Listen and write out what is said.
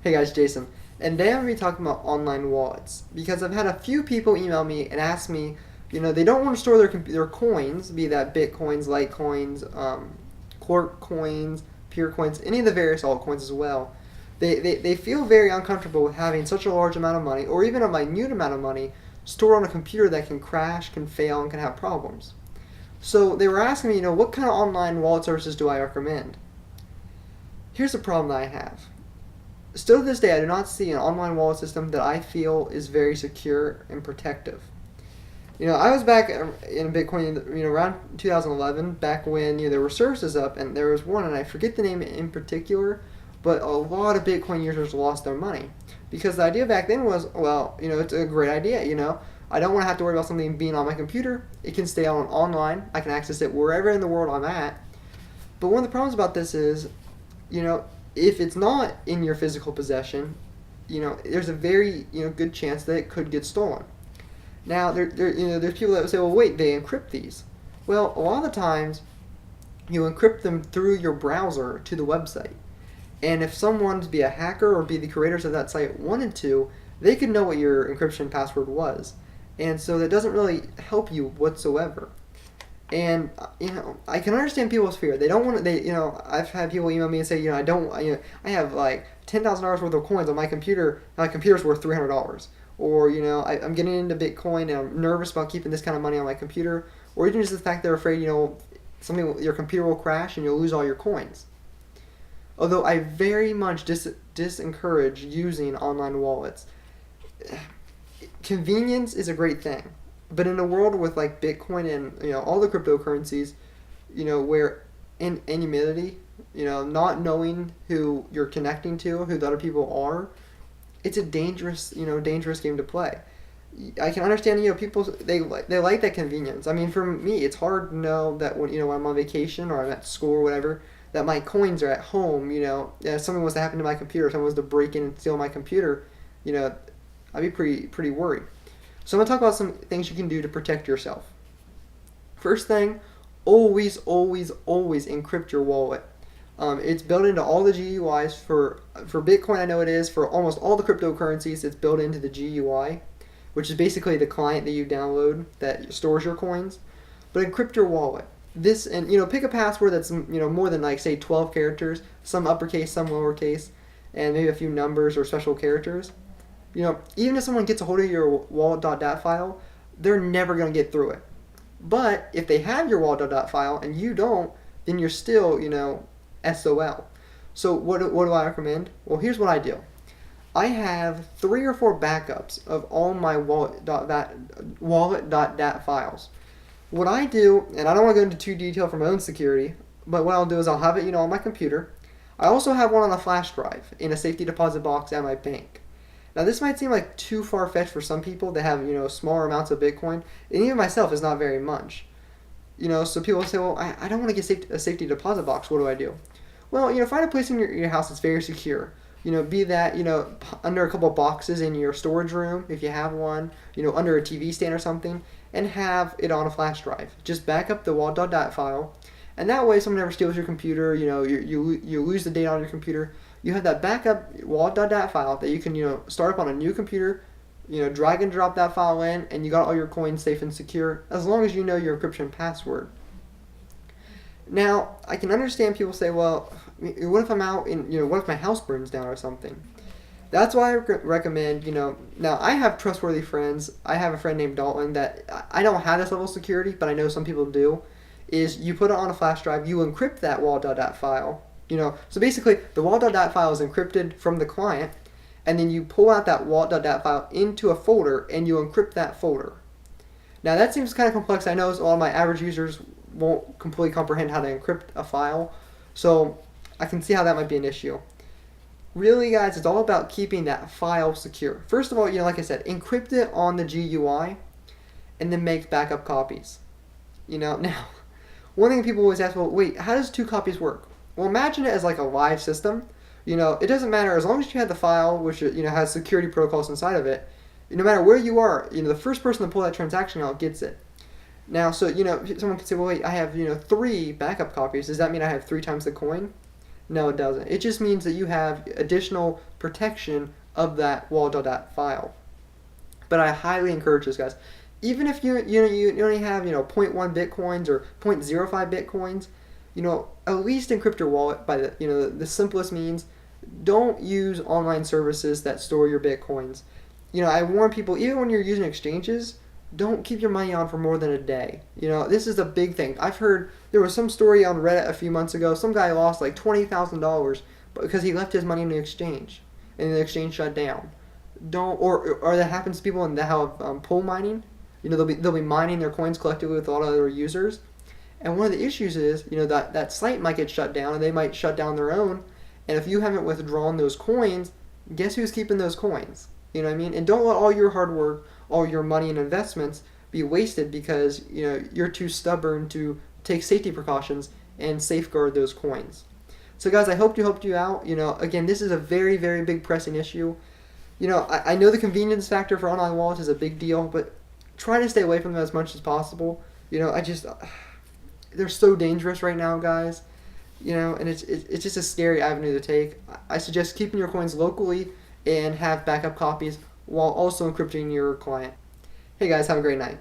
Hey guys, Jason. And today I'm going to be talking about online wallets because I've had a few people email me and ask me, they don't want to store their coins, be that Bitcoins, Litecoins, Quark coins, Pure coins, any of the various altcoins as well. They feel very uncomfortable with having such a large amount of money or even a minute amount of money stored on a computer that can crash, can fail, and can have problems. So they were asking me, what kind of online wallet services do I recommend? Here's the problem that I have. Still to this day, I do not see an online wallet system that I feel is very secure and protective. I was back in Bitcoin, around 2011, back when there were services up, and there was one, and I forget the name in particular, but a lot of Bitcoin users lost their money because the idea back then was, well, it's a great idea. I don't want to have to worry about something being on my computer. It can stay on online. I can access it wherever in the world I'm at. But one of the problems about this is, if it's not in your physical possession, there's a very good chance that it could get stolen. Now, there's people that would say, well, wait, they encrypt these. Well, a lot of the times, you encrypt them through your browser to the website. And if someone, be a hacker or be the creators of that site, wanted to, they could know what your encryption password was. And so that doesn't really help you whatsoever. And I can understand people's fear. They don't want to. I've had people email me and say, I don't. I have like $10,000 worth of coins on my computer. My computer's worth $300. Or I'm getting into Bitcoin and I'm nervous about keeping this kind of money on my computer. Or even just the fact they're afraid, your computer will crash and you'll lose all your coins. Although I very much disencourage using online wallets. Convenience is a great thing. But in a world with like Bitcoin and all the cryptocurrencies, where anonymity, not knowing who you're connecting to, who the other people are, it's a dangerous game to play. I can understand people they like that convenience. I mean, for me, it's hard to know that when I'm on vacation or I'm at school or whatever, that my coins are at home. If something was to happen to my computer, if someone was to break in and steal my computer, I'd be pretty worried. So I'm going to talk about some things you can do to protect yourself. First thing, always encrypt your wallet. It's built into all the GUIs. For Bitcoin, I know it is. For almost all the cryptocurrencies, it's built into the GUI, which is basically the client that you download that stores your coins. But encrypt your wallet. This, and pick a password that's more than like say 12 characters, some uppercase, some lowercase, and maybe a few numbers or special characters. Even if someone gets a hold of your wallet.dat file, they're never going to get through it. But if they have your wallet.dat file and you don't, then you're still, SOL. So what do I recommend? Well, here's what I do. I have 3 or 4 backups of all my wallet.dat files. What I do, and I don't want to go into too detail for my own security, but what I'll do is I'll have it, on my computer. I also have one on a flash drive in a safety deposit box at my bank. Now, this might seem like too far-fetched for some people that have, smaller amounts of Bitcoin, and even myself is not very much. So people say, well, I don't want to get a safety deposit box. What do I do? Well, find a place in your house that's very secure. Be that, under a couple of boxes in your storage room, if you have one, under a TV stand or something, and have it on a flash drive. Just back up the wallet.dat file, and that way if someone ever steals your computer, you lose the data on your computer, you have that backup wallet.dat file that you can, start up on a new computer, drag and drop that file in, and you got all your coins safe and secure, as long as you know your encryption password. Now, I can understand people say, well, what if I'm out in, what if my house burns down or something? That's why I recommend, now I have trustworthy friends. I have a friend named Dalton that I don't have this level of security, but I know some people do, is you put it on a flash drive, you encrypt that wallet.dat file. So basically, the wallet.dat file is encrypted from the client, and then you pull out that wallet.dat file into a folder, and you encrypt that folder. Now, that seems kind of complex. I know a lot of my average users won't completely comprehend how to encrypt a file, so I can see how that might be an issue. Really, guys, it's all about keeping that file secure. First of all, like I said, encrypt it on the GUI, and then make backup copies. Now, one thing people always ask, well, wait, how does 2 copies work? Well, imagine it as like a live system. It doesn't matter as long as you have the file, which has security protocols inside of it. No matter where you are, the first person to pull that transaction out gets it. Now, so someone could say, well, wait, I have 3 backup copies. Does that mean I have 3 times the coin? No, it doesn't. It just means that you have additional protection of that wallet.dat file. But I highly encourage this, guys. Even if you only have zero point 0.1 bitcoins or 0.05 bitcoins, at least encrypt your wallet by the simplest means. Don't use online services that store your bitcoins. I warn people, even when you're using exchanges, don't keep your money on for more than a day. This is a big thing. I've heard there was some story on Reddit a few months ago. Some guy lost like $20,000 because he left his money in the exchange, and the exchange shut down. Don't or that happens to people that have pool mining. They'll be mining their coins collectively with a lot of other users, and one of the issues is that site might get shut down, and they might shut down their own. And if you haven't withdrawn those coins, guess who's keeping those coins? You know what I mean? And don't let all your hard work, all your money and investments be wasted because you're too stubborn to take safety precautions and safeguard those coins. So guys, I hope you helped you out. Again, this is a very, very big pressing issue. I know the convenience factor for online wallets is a big deal, but try to stay away from them as much as possible. They're so dangerous right now, guys. And it's just a scary avenue to take. I suggest keeping your coins locally and have backup copies while also encrypting your client. Hey guys, have a great night.